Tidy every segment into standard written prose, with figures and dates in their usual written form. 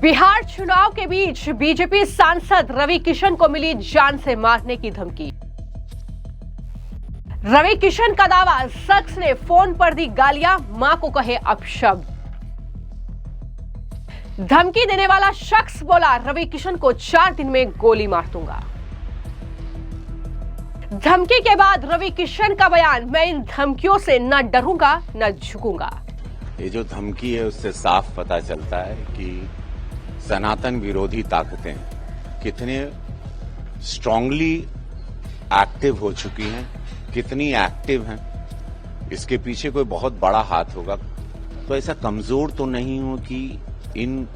बिहार चुनाव के बीच बीजेपी सांसद रवि किशन को मिली जान से मारने की धमकी। रवि किशन का दावा, शख्स ने फोन पर दी गालियां, मां को कहे अपशब्द। धमकी देने वाला शख्स बोला, रवि किशन को 4 दिन में गोली मार दूंगा। धमकी के बाद रवि किशन का बयान, मैं इन धमकियों से न डरूंगा न झुकूंगा। ये जो धमकी है उससे साफ पता चलता है कि सनातन विरोधी ताकतें कितने स्ट्रांगली एक्टिव हो चुकी हैं, कितनी एक्टिव हैं। इसके पीछे कोई बहुत बड़ा हाथ होगा। तो ऐसा कमजोर तो नहीं हो कि इन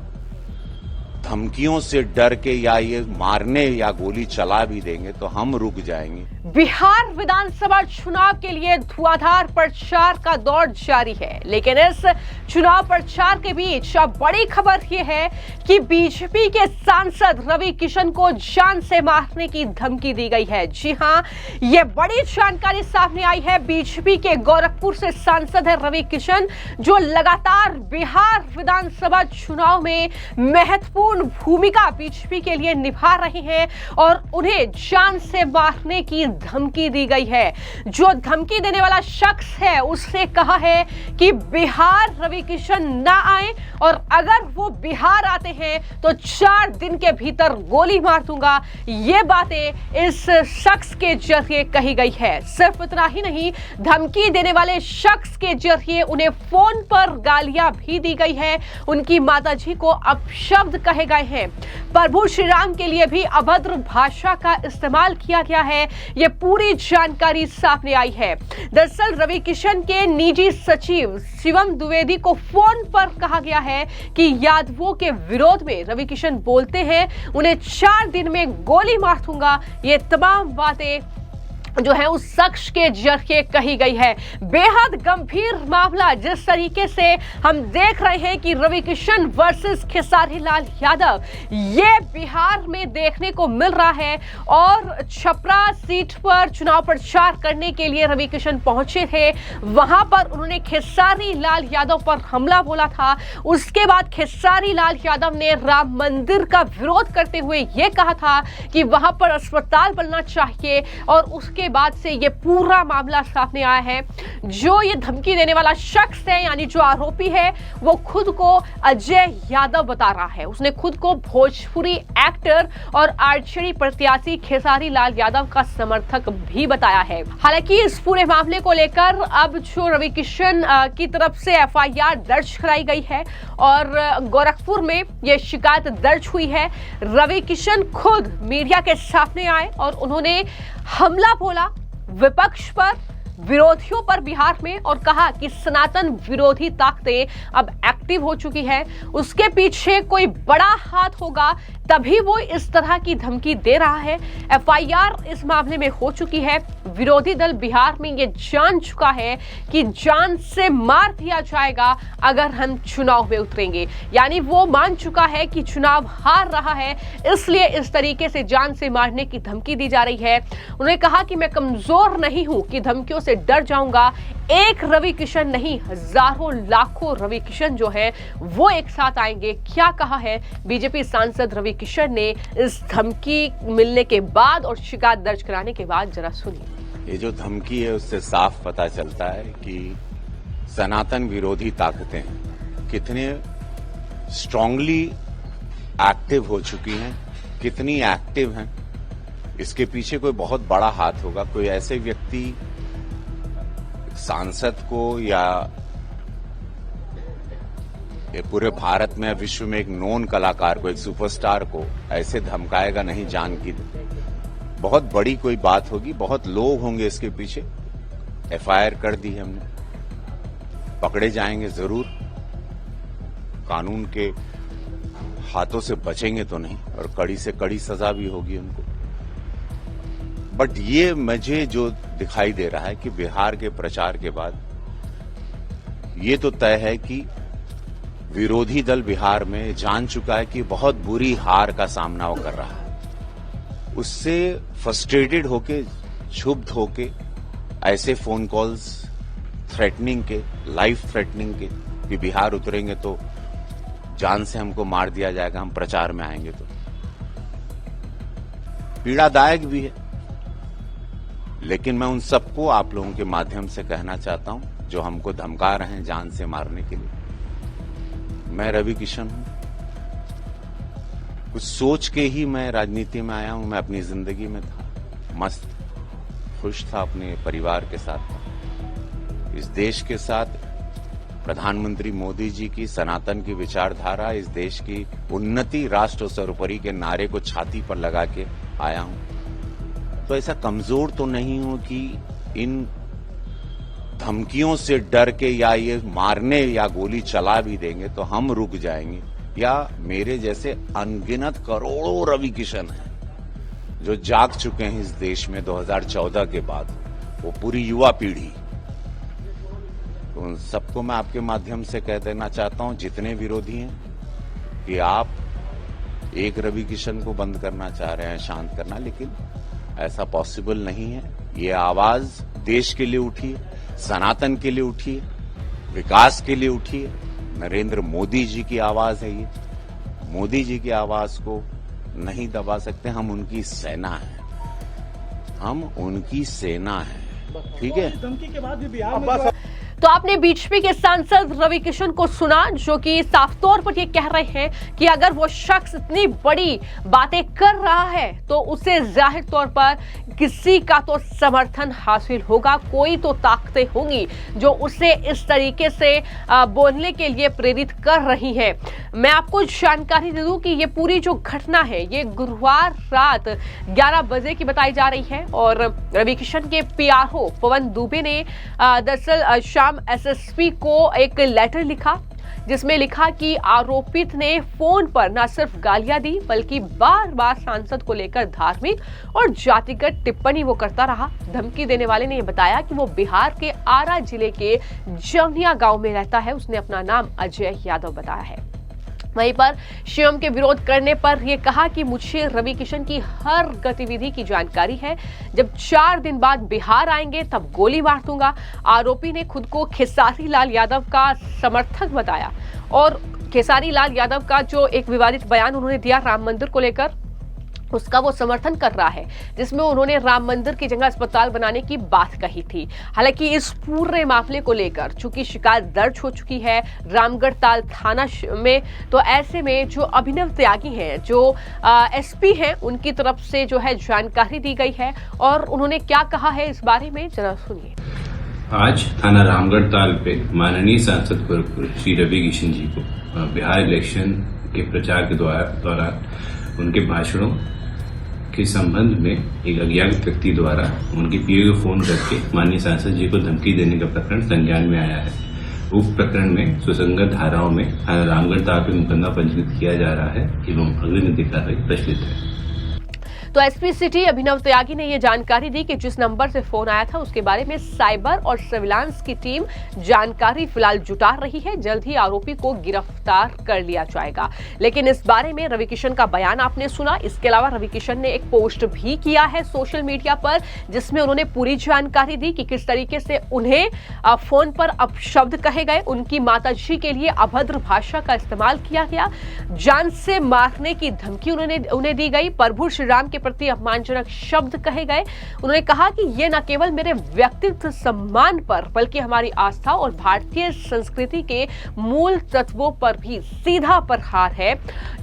धमकियों से डर के या ये मारने या गोली चला भी देंगे तो हम रुक जाएंगे। बिहार विधानसभा चुनाव के लिए धुआंधार प्रचार का दौर जारी है, लेकिन इस चुनाव प्रचार के बीच अब बड़ी खबर यह है कि बीजेपी के सांसद रवि किशन को जान से मारने की धमकी दी गई है। जी हां, यह बड़ी जानकारी सामने आई है। बीजेपी के गोरखपुर से सांसद है रवि किशन, जो लगातार बिहार विधानसभा चुनाव में महत्वपूर्ण भूमिका बीजेपी के लिए निभा रहे हैं और उन्हें जान से मारने की धमकी दी गई है। जो धमकी देने वाला शख्स है उसने कहा है कि बिहार रवि किशन ना आए और अगर वो बिहार आते हैं तो 4 दिन के भीतर गोली मार दूंगा। ये बातें इस शख्स के जरिए कही गई है। सिर्फ इतना ही नहीं, धमकी देने वाले शख्स के जरिए उन्हें फोन पर गालियां भी दी गई है। उनकी माताजी को अपशब्द कहे गए हैं। प्रभु श्री राम के लिए भी अभद्र भाषा का इस्तेमाल किया गया है। ये पूरी जानकारी सामने आई है। दरअसल रवि किशन के निजी सचिव शिवम द्विवेदी को फोन पर कहा गया है कि यादवों के विरोध में रवि किशन बोलते हैं, उन्हें 4 दिन में गोली मार दूंगा। ये तमाम बातें जो है उस शख्स के जरिए कही गई है। बेहद गंभीर मामला जिस तरीके से हम देख रहे हैं कि रवि किशन वर्सेस खेसारी लाल यादव, ये बिहार में देखने को मिल रहा है। और छपरा सीट पर चुनाव प्रचार करने के लिए रवि किशन पहुंचे थे। वहां पर उन्होंने खेसारी लाल यादव पर हमला बोला था। उसके बाद खेसारी लाल यादव ने राम मंदिर का विरोध करते हुए यह कहा था कि वहां पर अस्पताल बनना चाहिए। और उसके बाद से ये पूरा मामला सामने आया है। जो ये धमकी देने वाला शख्स है, यानी जो आरोपी है, वो खुद को अजय यादव बता रहा है। उसने खुद को भोजपुरी एक्टर और आरजेडी प्रत्याशी खेसारी लाल यादव का समर्थक भी बताया है। हालांकि इस पूरे मामले को लेकर अब जो रवि किशन की तरफ से एफआईआर दर्ज कराई गई है और गोरखपुर में यह शिकायत दर्ज हुई है। रवि किशन खुद मीडिया के सामने आए और उन्होंने हमला बोला विपक्ष पर, विरोधियों पर बिहार में, और कहा कि सनातन विरोधी ताकतें अब एक्टिव हो चुकी है। उसके पीछे कोई बड़ा हाथ होगा तभी वो इस तरह की धमकी दे रहा है। एफआईआर इस मामले में हो चुकी है। विरोधी दल बिहार में ये जान चुका है कि जान से मार दिया जाएगा अगर हम चुनाव में उतरेंगे। यानी वो मान चुका है कि चुनाव हार रहा है, इसलिए इस तरीके से जान से मारने की धमकी दी जा रही है। उन्होंने कहा कि मैं कमजोर नहीं हूं कि धमकियों से डर जाऊंगा। एक रवि किशन नहीं, हजारों लाखों रवि किशन जो है वो एक साथ आएंगे। क्या कहा है बीजेपी सांसद रवि किशन ने इस धमकी मिलने के बाद और शिकायत दर्ज कराने के बाद, जरा सुनिए। ये जो धमकी है उससे साफ पता चलता है कि सनातन विरोधी ताकतें कितने स्ट्रांगली एक्टिव हो चुकी हैं, कितनी एक्टिव हैं। इसके पीछे कोई बहुत बड़ा हाथ होगा। कोई ऐसे व्यक्ति सांसद को या ये पूरे भारत में, विश्व में एक नोन कलाकार को, एक सुपरस्टार को ऐसे धमकाएगा नहीं। जान की बहुत बड़ी कोई बात होगी, बहुत लोग होंगे इसके पीछे। एफआईआर कर दी है हमने, पकड़े जाएंगे जरूर। कानून के हाथों से बचेंगे तो नहीं, और कड़ी से कड़ी सजा भी होगी उनको। बट ये मुझे जो दिखाई दे रहा है कि बिहार के प्रचार के बाद ये तो तय है कि विरोधी दल बिहार में जान चुका है कि बहुत बुरी हार का सामना वो कर रहा है। उससे फ्रस्ट्रेटेड होके, क्षुब्ध होके ऐसे फोन कॉल्स थ्रेटनिंग के, लाइफ थ्रेटनिंग के कि बिहार उतरेंगे तो जान से हमको मार दिया जाएगा हम प्रचार में आएंगे तो पीड़ादायक भी है। लेकिन मैं उन सबको आप लोगों के माध्यम से कहना चाहता हूं जो हमको धमका रहे हैं जान से मारने के लिए। मैं रवि किशन हूं, कुछ सोच के ही मैं राजनीति में आया हूं। मैं अपनी जिंदगी में था, मस्त खुश था, अपने परिवार के साथ था। इस देश के साथ प्रधानमंत्री मोदी जी की सनातन की विचारधारा, इस देश की उन्नति, राष्ट्र सर्वोपरि के नारे को छाती पर लगा के आया हूं। तो ऐसा कमजोर तो नहीं हूं कि इन धमकियों से डर के या ये मारने या गोली चला भी देंगे तो हम रुक जाएंगे, या मेरे जैसे अनगिनत करोड़ों रवि किशन हैं जो जाग चुके हैं इस देश में 2014 के बाद, वो पूरी युवा पीढ़ी। तो उन सबको मैं आपके माध्यम से कह देना चाहता हूं, जितने विरोधी हैं, कि आप एक रवि किशन को बंद करना चाह रहे हैं, शांत करना, लेकिन ऐसा पॉसिबल नहीं है। ये आवाज देश के लिए उठी है, सनातन के लिए उठी है, विकास के लिए उठी है। नरेंद्र मोदी जी की आवाज है ये। मोदी जी की आवाज को नहीं दबा सकते। हम उनकी सेना हैं, हम उनकी सेना हैं, ठीक है। धमकी के बाद भी बिहार में तो आपने बीजेपी के सांसद रवि किशन को सुना, जो कि साफ तौर पर ये कह रहे हैं कि अगर वो शख्स इतनी बड़ी बातें कर रहा है तो उसे जाहिर तौर पर किसी का तो समर्थन हासिल होगा, कोई तो ताकतें होंगी जो उसे इस तरीके से बोलने के लिए प्रेरित कर रही हैं। मैं आपको जानकारी दे दूं कि ये पूरी जो घटना है ये गुरुवार रात 11 बजे की बताई जा रही है और रवि किशन के पीआरओ पवन दुबे ने दरअसल शाम एसएसपी को एक लेटर लिखा, जिसमें लिखा कि आरोपित ने फोन पर न सिर्फ गालियां दी बल्कि बार बार सांसद को लेकर धार्मिक और जातिगत टिप्पणी वो करता रहा। धमकी देने वाले ने यह बताया कि वो बिहार के आरा जिले के जवनिया गांव में रहता है। उसने अपना नाम अजय यादव बताया है। वहीं पर सीएम के विरोध करने पर यह कहा कि मुझे रवि किशन की हर गतिविधि की जानकारी है, जब 4 दिन बाद बिहार आएंगे तब गोली मार दूंगा। आरोपी ने खुद को खेसारी लाल यादव का समर्थक बताया और खेसारी लाल यादव का जो एक विवादित बयान उन्होंने दिया राम मंदिर को लेकर, उसका वो समर्थन कर रहा है, जिसमें उन्होंने राम मंदिर की जगह अस्पताल बनाने की बात कही थी। हालांकि इस पूरे मामले को लेकर चूंकि शिकायत दर्ज हो चुकी है रामगढ़ ताल थाना में, तो ऐसे में जो अभिनव त्यागी हैं, जो एसपी हैं, उनकी तरफ से जो है जानकारी दी गई है और उन्होंने क्या कहा है इस बारे में जरा सुनिए। आज थाना रामगढ़ ताल पे माननीय सांसद गोरखपुर श्री रवि किशन जी को बिहार इलेक्शन के प्रचार के दौरान उनके भाषणों के संबंध में एक अज्ञात व्यक्ति द्वारा उनके पीए को फोन करके माननीय सांसद जी को धमकी देने का प्रकरण संज्ञान में आया है। उक्त प्रकरण में सुसंगत धाराओं में थाना रामगढ़ ताल पे मुकदमा पंजीकृत किया जा रहा है एवं अग्रिम कार्रवाई प्रचलित है। तो एसपी सिटी अभिनव त्यागी ने यह जानकारी दी कि जिस नंबर से फोन आया था उसके बारे में साइबर और सर्विलांस की टीम जानकारी फिलहाल जुटा रही है। जल्द ही आरोपी को गिरफ्तार कर लिया जाएगा। लेकिन इस बारे में रवि किशन का बयान आपने सुना। इसके अलावा रवि किशन ने एक पोस्ट भी किया है सोशल मीडिया पर, जिसमें उन्होंने पूरी जानकारी दी कि किस तरीके से उन्हें फोन पर अपशब्द कहे गए, उनकी माताजी के लिए अभद्र भाषा का इस्तेमाल किया गया, जान से मारने की धमकी उन्हें दी गई, प्रभु श्री राम के प्रति अपमानजनक शब्द कहे गए। उन्होंने कहा कि यह न केवल मेरे व्यक्तित्व सम्मान पर बल्कि हमारी आस्था और भारतीय संस्कृति के मूल तत्वों पर भी सीधा प्रहार है।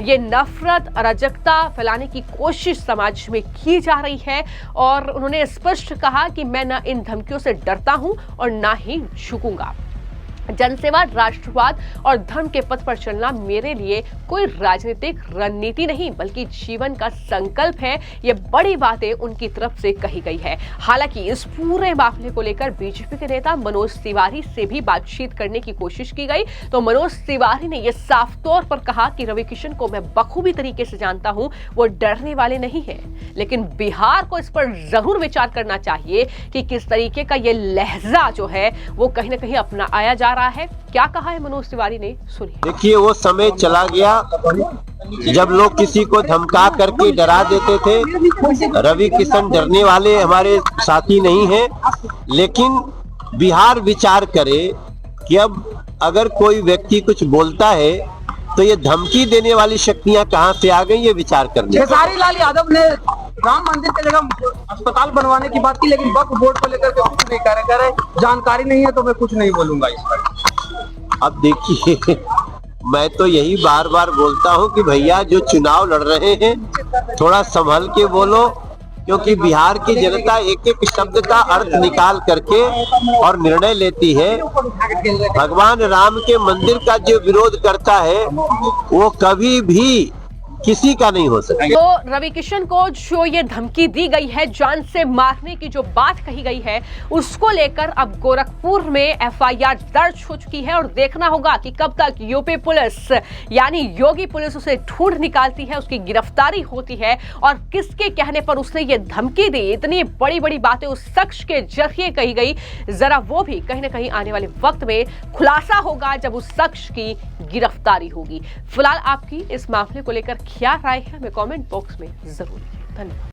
ये नफरत, अराजकता फैलाने की कोशिश समाज में की जा रही है और उन्होंने स्पष्ट कहा कि मैं न इन धमकियों से डरता हूं और न ही झुकूंगा। जनसेवा, राष्ट्रवाद और धर्म के पथ पर चलना मेरे लिए कोई राजनीतिक रणनीति नहीं बल्कि जीवन का संकल्प है। ये बड़ी बातें उनकी तरफ से कही गई है। हालांकि इस पूरे मामले को लेकर बीजेपी के नेता मनोज तिवारी से भी बातचीत करने की कोशिश की गई, तो मनोज तिवारी ने यह साफ तौर पर कहा कि रवि किशन को मैं बखूबी तरीके से जानता हूं, वो डरने वाले नहीं है, लेकिन बिहार को इस पर जरूर विचार करना चाहिए कि किस तरीके का ये लहजा जो है वो कहीं ना कहीं अपनाया जा रहा है। क्या कहा है मनोज तिवारी ने, सुनिए। देखिए, वो समय चला गया जब लोग किसी को धमका करके डरा देते थे। रवि किशन डरने वाले हमारे साथी नहीं हैं, लेकिन बिहार विचार करे कि अब अगर कोई व्यक्ति कुछ बोलता है तो ये धमकी देने वाली शक्तियां कहां से आ गई, ये विचार करने। खेसारी लाल यादव ने राम मंदिर की जगह अस्पताल बनवाने की बात की, लेकिन वक्फ बोर्ड को लेकर के कुछ नहीं कह रहे, जानकारी नहीं है तो मैं कुछ नहीं बोलूंगा इस पर। अब देखिए, मैं तो यही बार बार बोलता हूं कि भैया जो चुनाव लड़ रहे हैं थोड़ा संभल के बोलो, क्योंकि बिहार की जनता एक एक शब्द का अर्थ निकाल करके और निर्णय लेती है। भगवान राम के मंदिर का जो विरोध करता है वो कभी भी किसी का नहीं हो सकता। तो रवि किशन को जो ये धमकी दी गई है, जान से मारने की जो बात कही गई है, उसको लेकर अब गोरखपुर में एफआईआर दर्ज हो चुकी है और देखना होगा कि कब तक यूपी पुलिस यानी योगी पुलिस उसे ढूंढ निकालती है, उसकी गिरफ्तारी होती है और किसके कहने पर उसने ये धमकी दी। इतनी बड़ी बड़ी बातें उस शख्स के जरिए कही गई, जरा वो भी कहीं ना कहीं आने वाले वक्त में खुलासा होगा जब उस शख्स की गिरफ्तारी होगी। फिलहाल आपकी इस मामले को लेकर क्या राय है, हमें कमेंट बॉक्स में जरूर। धन्यवाद।